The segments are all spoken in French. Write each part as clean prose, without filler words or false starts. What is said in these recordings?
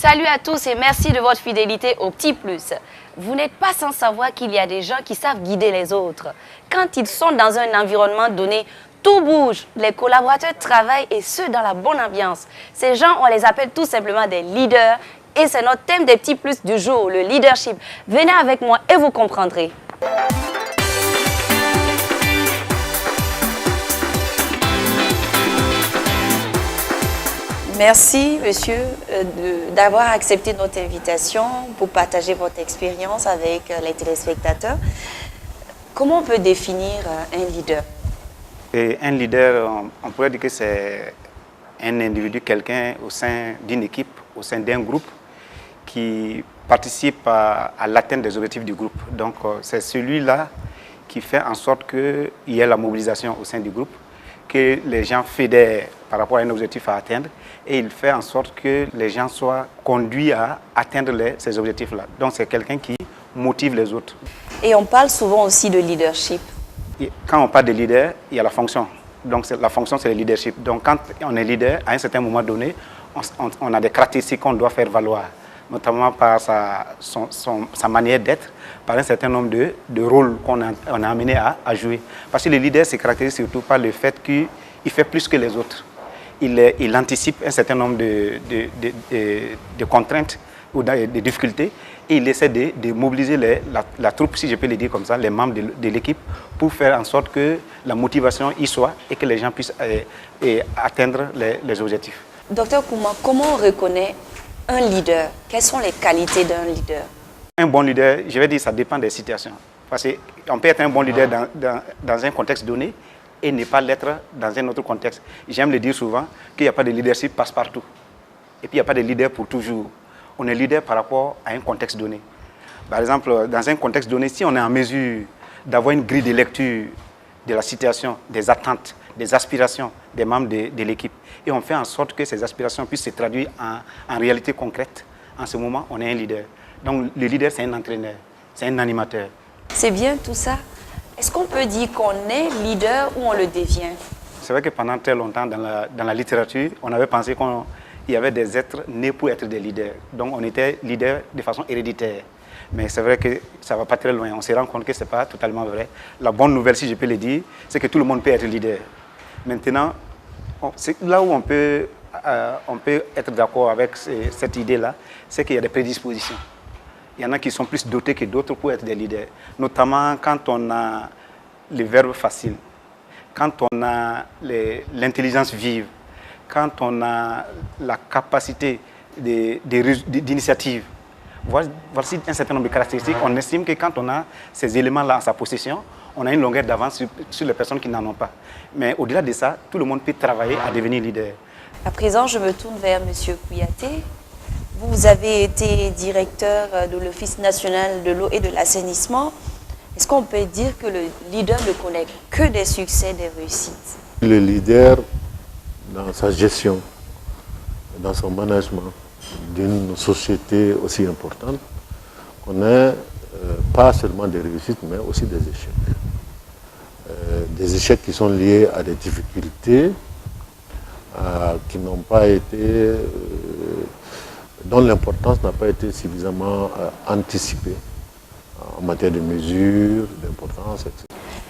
Salut à tous et merci de votre fidélité au Petit Plus. Vous n'êtes pas sans savoir qu'il y a des gens qui savent guider les autres. Quand ils sont dans un environnement donné, tout bouge, les collaborateurs travaillent et ce, dans la bonne ambiance. Ces gens, on les appelle tout simplement des leaders et c'est notre thème des Petits Plus du jour, le leadership. Venez avec moi et vous comprendrez. Merci, monsieur, d'avoir accepté notre invitation pour partager votre expérience avec les téléspectateurs. Comment on peut définir un leader? Et un leader, on pourrait dire que c'est un individu, quelqu'un au sein d'une équipe, au sein d'un groupe qui participe à l'atteinte des objectifs du groupe. Donc, c'est celui-là qui fait en sorte qu'il y ait la mobilisation au sein du groupe, que les gens fédèrent par rapport à un objectif à atteindre et il fait en sorte que les gens soient conduits à atteindre ces objectifs-là. Donc, c'est quelqu'un qui motive les autres. Et on parle souvent aussi de leadership. Quand on parle de leader, il y a la fonction. Donc, la fonction, c'est le leadership. Donc, quand on est leader, à un certain moment donné, on a des caractéristiques qu'on doit faire valoir, notamment par sa manière d'être, par un certain nombre de rôles qu'on a amené à jouer. Parce que le leader se caractérise surtout par le fait qu'il fait plus que les autres. Il anticipe un certain nombre de contraintes ou de difficultés et il essaie de mobiliser la troupe, si je peux le dire comme ça, les membres de l'équipe pour faire en sorte que la motivation y soit et que les gens puissent atteindre les objectifs. Docteur Kouma, comment on reconnaît un leader? Quelles sont les qualités d'un leader? Un bon leader, je vais dire, ça dépend des situations. Parce qu'on peut être un bon leader dans un contexte donné et ne pas l'être dans un autre contexte. J'aime le dire souvent qu'il n'y a pas de leadership passe-partout. Et puis il n'y a pas de leader pour toujours. On est leader par rapport à un contexte donné. Par exemple, dans un contexte donné, si on est en mesure d'avoir une grille de lecture de la situation, des attentes, des aspirations des membres de l'équipe, et on fait en sorte que ces aspirations puissent se traduire en réalité concrète, en ce moment, on est un leader. Donc le leader, c'est un entraîneur, c'est un animateur. C'est bien tout ça. Est-ce qu'on peut dire qu'on est leader ou on le devient? C'est vrai que pendant très longtemps, dans la littérature, on avait pensé qu'il y avait des êtres nés pour être des leaders. Donc on était leader de façon héréditaire. Mais c'est vrai que ça ne va pas très loin. On se rend compte que ce n'est pas totalement vrai. La bonne nouvelle, si je peux le dire, c'est que tout le monde peut être leader. Maintenant, là où on peut être d'accord avec cette idée-là, c'est qu'il y a des prédispositions. Il y en a qui sont plus dotés que d'autres pour être des leaders. Notamment quand on a les verbes faciles, quand on a l'intelligence vive, quand on a la capacité d'initiative. Voici un certain nombre de caractéristiques. On estime que quand on a ces éléments-là en sa possession, on a une longueur d'avance sur les personnes qui n'en ont pas. Mais au-delà de ça, tout le monde peut travailler à devenir leader. À présent, je me tourne vers M. Kouyaté. Vous avez été directeur de l'Office national de l'eau et de l'assainissement. Est-ce qu'on peut dire que le leader ne connaît que des succès, des réussites? Le leader, dans sa gestion, dans son management d'une société aussi importante, connaît pas seulement des réussites, mais aussi des échecs. Des échecs qui sont liés à des difficultés qui n'ont pas été... dont l'importance n'a pas été suffisamment anticipée en matière de mesures, d'importance, etc.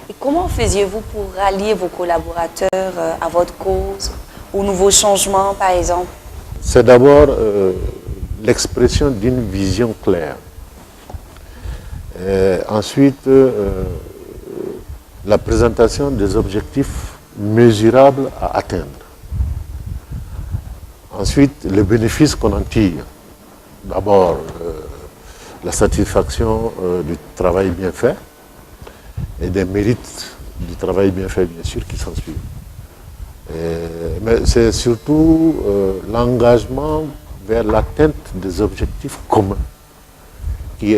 Et comment faisiez-vous pour rallier vos collaborateurs à votre cause, aux nouveaux changements, par exemple? C'est d'abord l'expression d'une vision claire. Ensuite, la présentation des objectifs mesurables à atteindre. Ensuite, le bénéfice qu'on en tire. D'abord, la satisfaction du travail bien fait et des mérites du travail bien fait, bien sûr, qui s'en suivent. Mais c'est surtout l'engagement vers l'atteinte des objectifs communs qui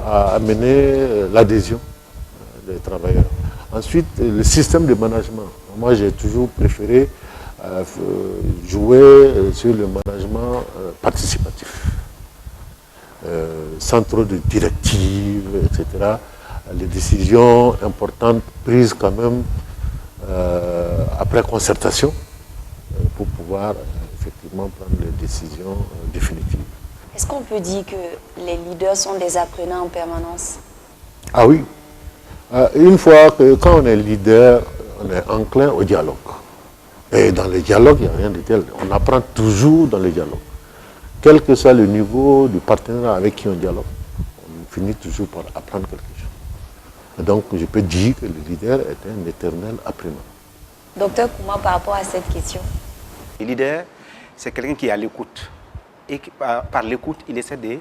a amené l'adhésion des travailleurs. Ensuite, le système de management. Moi, j'ai toujours préféré jouer sur le management participatif, sans trop de directives, etc. Les décisions importantes prises quand même après concertation pour pouvoir effectivement prendre les décisions définitives. Est-ce qu'on peut dire que les leaders sont des apprenants en permanence? Ah oui. Une fois que, quand on est leader, on est enclin au dialogue. Et dans les dialogues, il n'y a rien de tel. On apprend toujours dans les dialogues. Quel que soit le niveau du partenaire avec qui on dialogue, on finit toujours par apprendre quelque chose. Et donc, je peux dire que le leader est un éternel apprenant. Docteur Kouma, par rapport à cette question? Le leader, c'est quelqu'un qui est à l'écoute. Et par l'écoute, il essaie de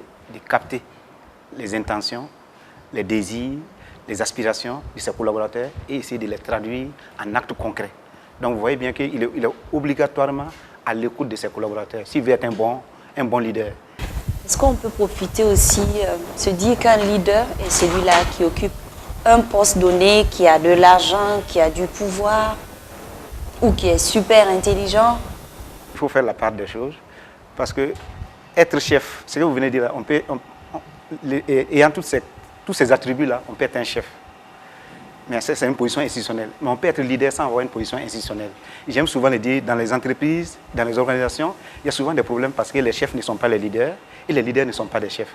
capter les intentions, les désirs, les aspirations de ses collaborateurs et essayer de les traduire en actes concrets. Donc vous voyez bien qu'il est obligatoirement à l'écoute de ses collaborateurs, s'il veut être un bon leader. Est-ce qu'on peut profiter aussi, se dire qu'un leader est celui-là qui occupe un poste donné, qui a de l'argent, qui a du pouvoir, ou qui est super intelligent? Il faut faire la part des choses, parce que être chef, ce que vous venez de dire, ayant tous ces attributs-là, on peut être un chef. Mais c'est une position institutionnelle. Mais on peut être leader sans avoir une position institutionnelle. J'aime souvent le dire, dans les entreprises, dans les organisations, il y a souvent des problèmes parce que les chefs ne sont pas les leaders et les leaders ne sont pas des chefs.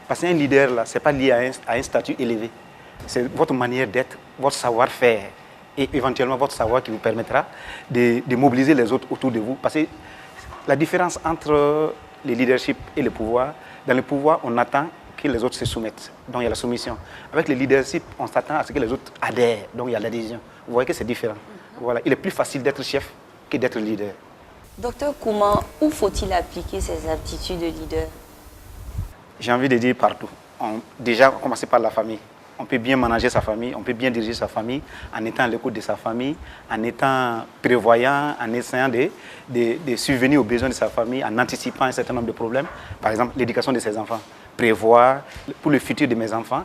Parce qu'un leader, là, ce n'est pas lié à un statut élevé. C'est votre manière d'être, votre savoir-faire et éventuellement votre savoir qui vous permettra de mobiliser les autres autour de vous. Parce que la différence entre le leadership et le pouvoir, dans le pouvoir, on attend que les autres se soumettent. Donc il y a la soumission. Avec le leadership, on s'attend à ce que les autres adhèrent. Donc il y a l'adhésion. Vous voyez que c'est différent. Voilà. Il est plus facile d'être chef que d'être leader. Docteur Kouma, où faut-il appliquer ces aptitudes de leader? J'ai envie de dire partout. Déjà, commencer par la famille. On peut bien manager sa famille, on peut bien diriger sa famille en étant à l'écoute de sa famille, en étant prévoyant, en essayant de subvenir aux besoins de sa famille, en anticipant un certain nombre de problèmes. Par exemple, l'éducation de ses enfants. Prévoir pour le futur de mes enfants,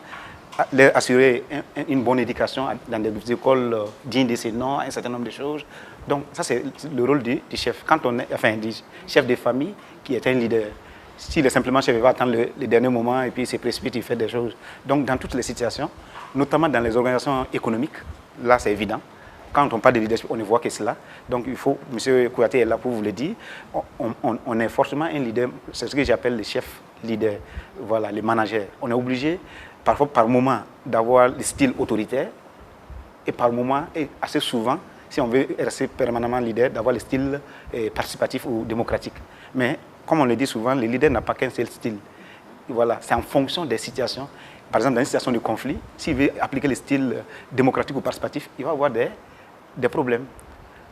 leur assurer une bonne éducation dans des écoles dignes de ces noms, un certain nombre de choses. Donc ça c'est le rôle du chef. Quand on est, enfin, du chef de famille qui est un leader. S'il est simplement chef, il va attendre le dernier moment et puis il se précipite, il fait des choses. Donc dans toutes les situations, notamment dans les organisations économiques, là c'est évident. Quand on parle de leadership, on ne voit que cela. Donc il faut, M. Kouyaté est là pour vous le dire, on est forcément un leader, c'est ce que j'appelle le chef leader, voilà, les managers. On est obligé, parfois par moment, d'avoir le style autoritaire et par moment, et assez souvent, si on veut rester permanemment leader, d'avoir le style participatif ou démocratique. Mais comme on le dit souvent, le leader n'a pas qu'un seul style. Voilà, c'est en fonction des situations. Par exemple, dans une situation de conflit, s'il veut appliquer le style démocratique ou participatif, il va avoir des problèmes.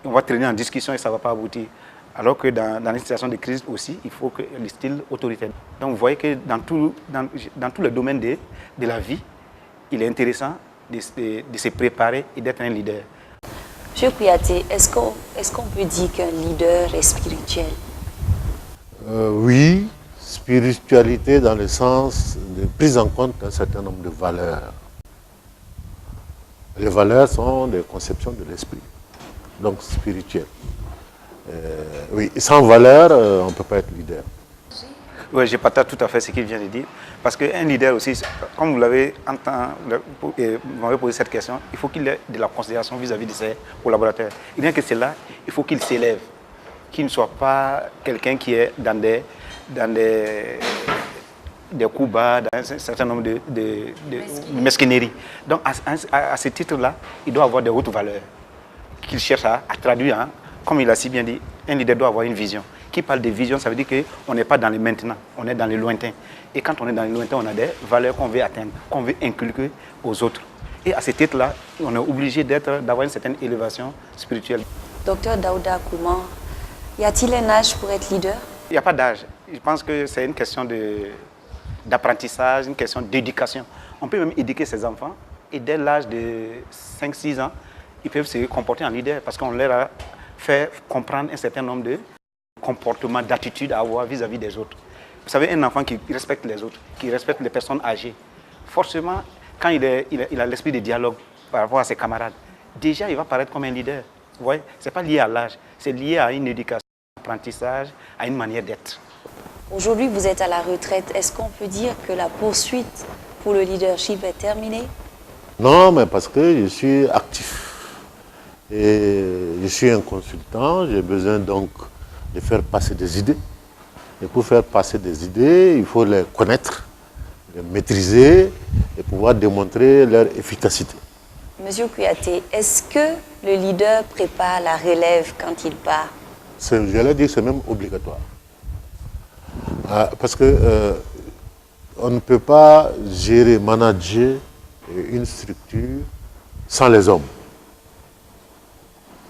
On va traîner en discussion et ça ne va pas aboutir. Alors que dans une situation de crise aussi, il faut que le style autoritaire. Donc vous voyez que dans tous les domaines de la vie, il est intéressant de se préparer et d'être un leader. Monsieur Kouyaté, est-ce qu'on peut dire qu'un leader est spirituel? Oui, spiritualité dans le sens de prise en compte d'un certain nombre de valeurs. Les valeurs sont des conceptions de l'esprit, donc spirituelles. Oui, sans valeur, on ne peut pas être leader. Oui, je partage tout à fait ce qu'il vient de dire. Parce qu'un leader aussi, comme vous l'avez entendu, vous m'avez posé cette question, il faut qu'il ait de la considération vis-à-vis de ses collaborateurs. Et bien que cela, il faut qu'il s'élève, qu'il ne soit pas quelqu'un qui est dans des coups bas, dans un certain nombre de mesquineries. Donc à ce titre-là, il doit avoir des hautes valeurs qu'il cherche à traduire. Hein. Comme il a si bien dit, un leader doit avoir une vision. Qui parle de vision, ça veut dire qu'on n'est pas dans le maintenant, on est dans le lointain. Et quand on est dans le lointain, on a des valeurs qu'on veut atteindre, qu'on veut inculquer aux autres. Et à ce titre-là, on est obligé d'avoir une certaine élévation spirituelle. Docteur Daouda Kouma, y a-t-il un âge pour être leader? Il n'y a pas d'âge. Je pense que c'est une question d'apprentissage, une question d'éducation. On peut même éduquer ses enfants et dès l'âge de 5-6 ans, ils peuvent se comporter en leader parce qu'on leur a fait comprendre un certain nombre de comportements, d'attitudes à avoir vis-à-vis des autres. Vous savez, un enfant qui respecte les autres, qui respecte les personnes âgées, forcément, quand il a l'esprit de dialogue par rapport à ses camarades, déjà il va paraître comme un leader. Vous voyez, ce n'est pas lié à l'âge, c'est lié à une éducation, à un apprentissage, à une manière d'être. Aujourd'hui, vous êtes à la retraite. Est-ce qu'on peut dire que la poursuite pour le leadership est terminée? Non, mais parce que je suis actif. Et je suis un consultant, j'ai besoin donc de faire passer des idées. Et pour faire passer des idées, il faut les connaître, les maîtriser et pouvoir démontrer leur efficacité. Monsieur Kouyaté, est-ce que le leader prépare la relève quand il part? J'allais dire que c'est même obligatoire. Parce que on ne peut pas gérer, manager une structure sans les hommes.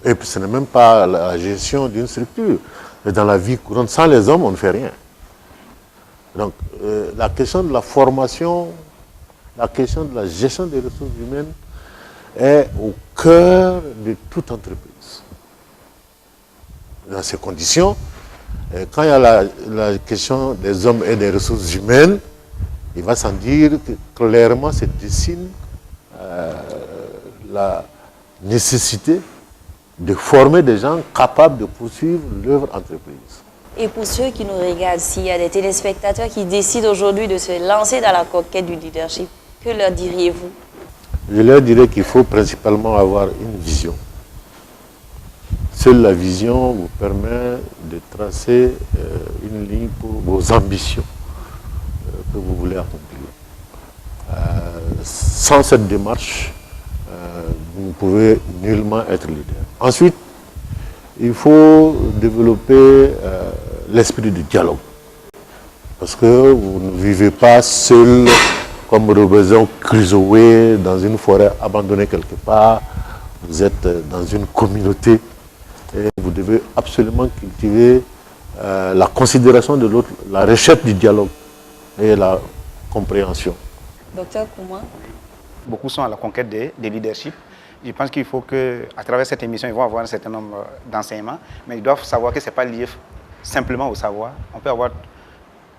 Et puis ce n'est même pas la gestion d'une structure. Mais dans la vie courante, sans les hommes, on ne fait rien. Donc la question de la formation, la question de la gestion des ressources humaines est au cœur de toute entreprise. Dans ces conditions, quand il y a la question des hommes et des ressources humaines, il va sans dire que clairement se dessine la nécessité de former des gens capables de poursuivre l'œuvre entreprise. Et pour ceux qui nous regardent, s'il y a des téléspectateurs qui décident aujourd'hui de se lancer dans la conquête du leadership, que leur diriez-vous? Je leur dirais qu'il faut principalement avoir une vision. Seule la vision vous permet de tracer une ligne pour vos ambitions que vous voulez accomplir. Sans cette démarche, vous ne pouvez nullement être leader. Ensuite, il faut développer l'esprit du dialogue. Parce que vous ne vivez pas seul comme Robinson Crusoe dans une forêt abandonnée quelque part. Vous êtes dans une communauté et vous devez absolument cultiver la considération de l'autre, la recherche du dialogue et la compréhension. Docteur Kouma? Beaucoup sont à la conquête des leaderships. Je pense qu'il faut qu'à travers cette émission, ils vont avoir un certain nombre d'enseignements, mais ils doivent savoir que ce n'est pas lié simplement au savoir. On peut avoir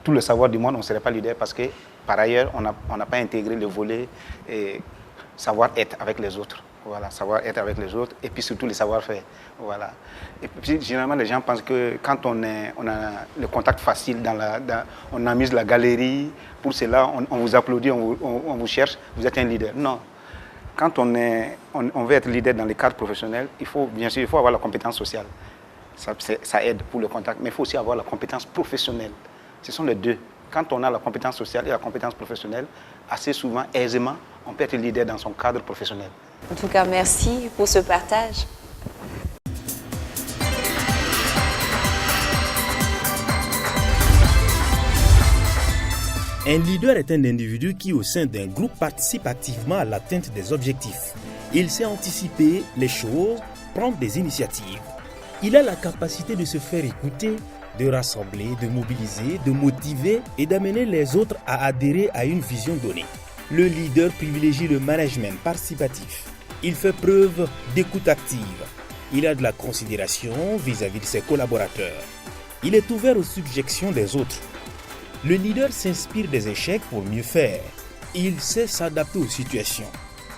tout le savoir du monde, on ne serait pas leader parce que, par ailleurs, on n'a pas intégré le volet et savoir-être avec les autres. Voilà, savoir-être avec les autres et puis surtout les savoir-faire. Voilà. Et puis, généralement, les gens pensent que quand on a le contact facile, on amuse la galerie, pour cela, on vous applaudit, on vous cherche, vous êtes un leader. Non. Quand on veut être leader dans les cadres professionnels, bien sûr, il faut avoir la compétence sociale. Ça aide pour le contact, mais il faut aussi avoir la compétence professionnelle. Ce sont les deux. Quand on a la compétence sociale et la compétence professionnelle, assez souvent, aisément, on peut être leader dans son cadre professionnel. En tout cas, merci pour ce partage. Un leader est un individu qui, au sein d'un groupe, participe activement à l'atteinte des objectifs. Il sait anticiper les choses, prendre des initiatives. Il a la capacité de se faire écouter, de rassembler, de mobiliser, de motiver et d'amener les autres à adhérer à une vision donnée. Le leader privilégie le management participatif. Il fait preuve d'écoute active. Il a de la considération vis-à-vis de ses collaborateurs. Il est ouvert aux suggestions des autres. Le leader s'inspire des échecs pour mieux faire. Il sait s'adapter aux situations.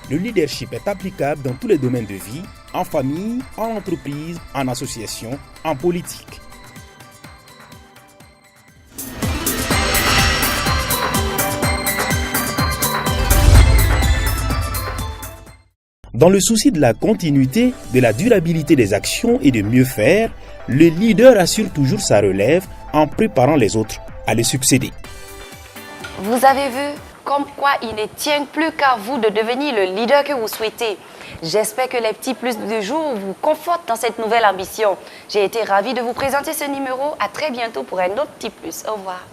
Le leadership est applicable dans tous les domaines de vie, en famille, en entreprise, en association, en politique. Dans le souci de la continuité, de la durabilité des actions et de mieux faire, le leader assure toujours sa relève en préparant les autres à le succéder. Vous avez vu comme quoi il ne tient plus qu'à vous de devenir le leader que vous souhaitez. J'espère que les petits plus du jour vous confortent dans cette nouvelle ambition. J'ai été ravie de vous présenter ce numéro. À très bientôt pour un autre petit plus. Au revoir.